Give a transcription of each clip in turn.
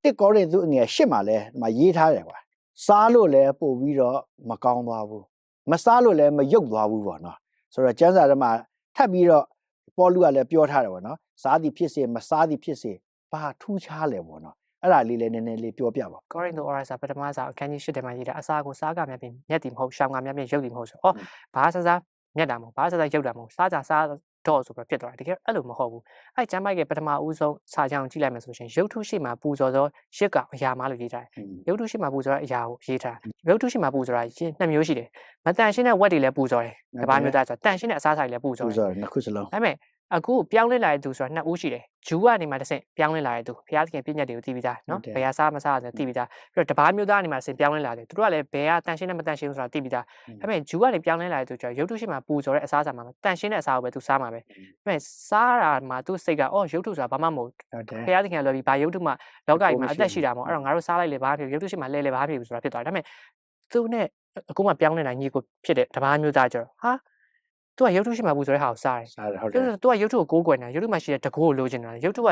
တစ်ကောတဲ့သူငယ်ရှစ်မှာလဲဒီမှာရေးထားတယ်ကွာစားလို့လဲပို့ပြီးတော့မကောင်းသွားဘူးမစားလို့လဲမယုတ်သွားဘူးပေါ့နော်ဆိုတော့ကျမ်းစာထဲမှာထပ်ပြီးတော့ပေါလုကလည်းပြောထားတယ်ပေါ့နော်စားသည်ဖြစ်စေမစားသည်ဖြစ်စေဘာထူးခြားလဲပေါ့နော်အဲ့ဒါလေးလည်းနည်းနည်းလေးပြောပြပါ ကောရိန္သုဩရစာပထမစာအခန်းကြီး၈ထဲမှာရေးတာအစာကိုစားကမြတ်ပြင်မြတ်တယ်မဟုတ်ရှောင်းကမြတ်ပြင်ရုပ်တယ်မဟုတ်ဆိုဘာစစားမြတ်တာမဟုတ်ဘာစစားရုပ်တာမဟုတ်စားကြစားတော့ဆိုပြီးဖြစ်သွားတယ်တကယ်အဲ့လိုမဟုတ်ဘူးအဲ့ကျမ်းပိုက်ကပထမဦးဆုံးစာကြောင်းကြည့်လိုက်မယ်ဆိုရင်ရုပ်ထုရှိမှပူဇော်သောရစ်ကအရာမလို့ရေးထားတယ်ရုပ်ထုရှိမှပူဇော်တဲ့အရာကိုရေးထားရုပ်ထုရှိမှပူဇော်တာနှစ်မျိုးရှိတယ်မတန်ရှင်းတဲ့ဝက်တွေလည်းပူဇော်တယ်တပါးမျိုးသားဆိုတန်ရှင်းတဲ့အစားအစာတွေလည်းပူဇော်တယ်နှစ်ခုစလုံးဒါပေမဲ့အခုပြောင်းလဲလာတဲ့သူဆိုတာနှစ်ဦးရှိတယ်ဂျူးကနေမှတစ်ဆင့်ပြောင်းလဲလာတဲ့သူဘုရားသခင်ပြည့်ညတ်တွေကိုသိပြီးသားနော်ဘယ်ဟာစားမစားဆိုသိပြီးသားပြီးတော့တပါးမျိုးသားကနေမှတစ်ဆင့်ပြောင်းလဲလာတယ်သူတို့ကလည်းဘယ်ဟာတန်ရှင်းနဲ့မတန်ရှင်းဆိုတာသိပြီးသားဒါပေမဲ့ဂျူးကနေပြောင်းလဲလာတဲ့သူကျတော့ရုပ်ထုရှိမှပူဇော်တဲ့အစားအစာမှာတန်ရှင်းတဲ့အစားကိုပဲသူစားမှာပဲဒါပေမဲ့စားတာမှာသူစိတ်ကရုပ်ထုဆိုတာဘာမှမဟုတ်ဘုရားသခင်ကလည်းပြီးဘာရုပ်ထုမှလောကကြီးမှာအသက်ရှိတာမဟုတ်အဲ့တော့ငါတို့စားလိုက်လေဘာဖြစ်ရုပ်ထုရှိမှလဲလေဘာဖြစ်ဘူးဆိုတာဖြစ်သွားတယ်ဒါပေမဲ့သူနဲ့အခုမှပြောင်းလဲလာညီကိုဖြစ်တဲ့တပါးမျိုးသားကျတော့ဟာသူကရုပ်ထုရှိမှပူဇော်တဲ့ဟာကိုစားတယ်ဟုတ်တယ်သူကရုပ်ထုကိုကိုးကွယ်နေတာရုပ်ထုမှာရှိတဲ့တကိုးကိုလိုချင်တာရုပ်ထု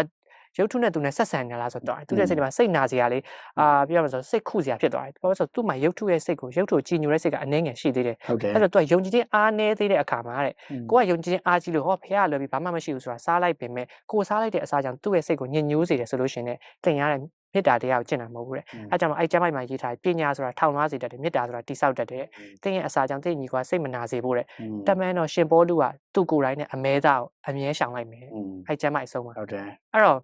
နဲ့သူနဲ့ဆက်ဆံနေလားဆိုတော့သူတဲ့စိတ်မှာစိတ်နာစရာလေးပြောရမလို့ဆိုစိတ်ခုစရာဖြစ်သွားတယ်ဘာလို့ဆိုသူ့မှာရုပ်ထုရဲ့စိတ်ကိုရုပ်ထုကြည်ညိုတဲ့စိတ်ကအနှဲငယ်ရှိသေးတယ်အဲ့တော့သူကယုံကြည်ခြင်းအားနည်းသေးတဲ့အခါမှာတဲ့ကိုကယုံကြည်ခြင်းအားကြီးလို့ဟောဖះလွယ်ပြီးဘာမှမရှိဘူးဆိုတာစားလိုက်ပင်မဲ့ကိုစားလိုက်တဲ့အစားကြောင့်သူ့ရဲ့စိတ်ကိုညှဉ်းညိုးစေတယ်ဆိုလို့ရှင်နဲ့တင်ရတဲ့မေတ္တာတရားကိုကျင့်တာမဟုတ်ဘူးတဲ့အဲကြောင့်အဲ့ကျမ်းပိုက်မှာရေးထားပညာဆိုတာထောင်လွှားစေတတ်တယ်မေတ္တာဆိုတာတိဆောက်တတ်တယ်တင်ရဲ့အစာကြောင့်တင်ညီကွာစိတ်မနာစေဖို့တဲ့တမန်တော်ရှင်ပေါလုကသူ့ကိုယ်တိုင်နဲ့အမဲသားကိုအမြဲရှောင်လိုက်မယ်အဲ့ကျမ်းပိုက်အဆုံးမှာဟုတ်တယ်အဲ့တော့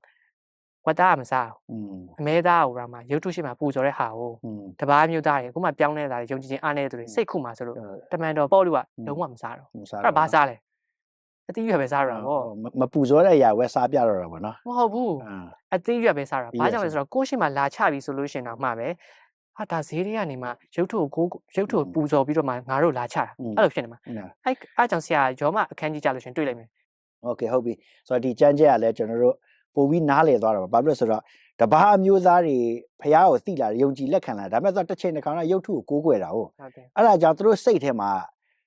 ဝတ်သားမစားအမဲသားကိုတော့မှရုပ်ထုရှိမှပူဇော်တဲ့ဟာကိုတပားမျိုးသားတွေအခုမှပြောင်းလဲလာတယ်ယုံကြည်ခြင်းအားနည်းသူတွေစိတ်ခုမှဆိုလို့တမန်တော်ပေါလုကလုံးဝမစားတော့အဲ့တော့ဘာစားလဲအသီးရွက်ပဲစားရတာဗောမပူဇော်တဲ့အရာဝဲစားပြတော့တာဗောနော်မဟုတ်ဘူးအသီးရွက်ပဲစားတာဘာကြောင့်လဲဆိုတော့ကိုယ့်ရှိမှလာချပြီဆိုလို့ရှင်တော့မှပဲဟာဒါဈေးတွေကနေမှရုပ်ထုကိုပူဇော်ပြီးတော့မှငါတို့လာချတာအဲ့လိုဖြစ်နေမှာအဲ့ကြောင့်ဆရာရောမအခန်းကြီးကြလို့ရှင်တွေ့လိုက်မယ်โอเคဟုတ်ပြီဆိုတော့ဒီကြမ်းကြဲကလည်းကျွန်တော်တို့ပို့ပြီးနားလေသွားတာပါဘာဖြစ်လို့ဆိုတော့တပားမျိုးသားတွေဖះကိုသိလာတယ်ယုံကြည်လက်ခံလာဒါပေမဲ့ဆိုတစ်ချိန်တစ်ခါတော့ရုပ်ထုကိုကိုးကွယ်တာဟုတ်အဲ့ဒါကြောင့်သူတို့စိတ်ထဲမှာ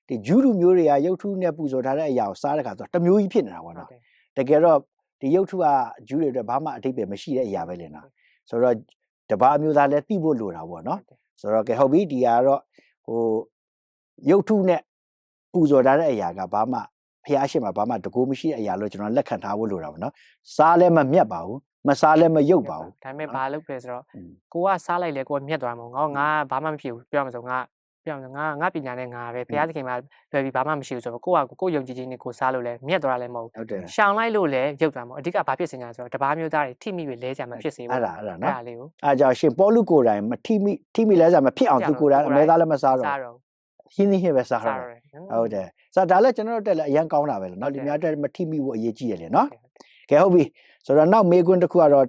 ဒီဂျူးလူမျိုးတွေကရုပ်ထုနဲ့ပူဇော်ထားတဲ့အရာကိုစားတဲ့ခါဆိုတမျိုးကြီးဖြစ်နေတာပေါ့နော်တကယ်တော့ဒီရုပ်ထုကဂျူးတွေအတွက်ဘာမှအထိပ္ပယ်မရှိတဲ့အရာပဲလေနော်ဆိုတော့တပားမျိုးသားလည်းသိဖို့လိုတာပေါ့နော်ဆိုတော့ကဲဟုတ်ပြီဒီကတော့ဟိုရုပ်ထုနဲ့ပူဇော်ထားတဲ့အရာကဘာမှဖះရှိမှာဘာမှတကူမရှိတဲ့အရာလို့ကျွန်တော်လက်ခံထားဖို့လိုတာပေါ့နော်စားလည်းမမြတ်ပါဘူးမစားလည်းမယုတ်ပါဘူးဒါပေမဲ့ဘာလုပ်လဲဆိုတော့ကိုကစားလိုက်လေကိုကမြတ်သွားမှာငါဘာမှမဖြစ်ဘူးပြောရမှာဆိုငါပညာနဲ့ငါပဲဘုရားသခင်မှာလွယ်ပြီးဘာမှမရှိဘူးဆိုတော့ကိုယုံကြည်ခြင်းနဲ့ကိုစားလို့လဲမြတ်သွားလည်းမဟုတ်ဘူးရှောင်လိုက်လို့လည်းရုပ်သွားမှာအဓိကဘာဖြစ်စင်ညာဆိုတော့တပားမျိုးသားတွေထိမိပြီးလဲကြမှာဖြစ်စေဘူးအဲ့ဒါနော်အဲ့ကြောင့်ရှင်ပေါလုကိုယ်တိုင်မထိမိလဲကြမှာဖြစ်အောင်သူကိုယ်တိုင်အမဲသားလည်းမစားတော့ဟင်းပဲစားတော့ဟုတ်တယ်ဆိုတော့ဒါလည်းကျွန်တော်တို့တက်လည်းအရန်ကောင်းတာပဲလေနော်ဒီများတက်မထိမိဖို့အရေးကြီးတယ်လေနော်ကဲဟုတ်ပြီဆိုတော့နောက်မေးခွန်းတစ်ခုကတော့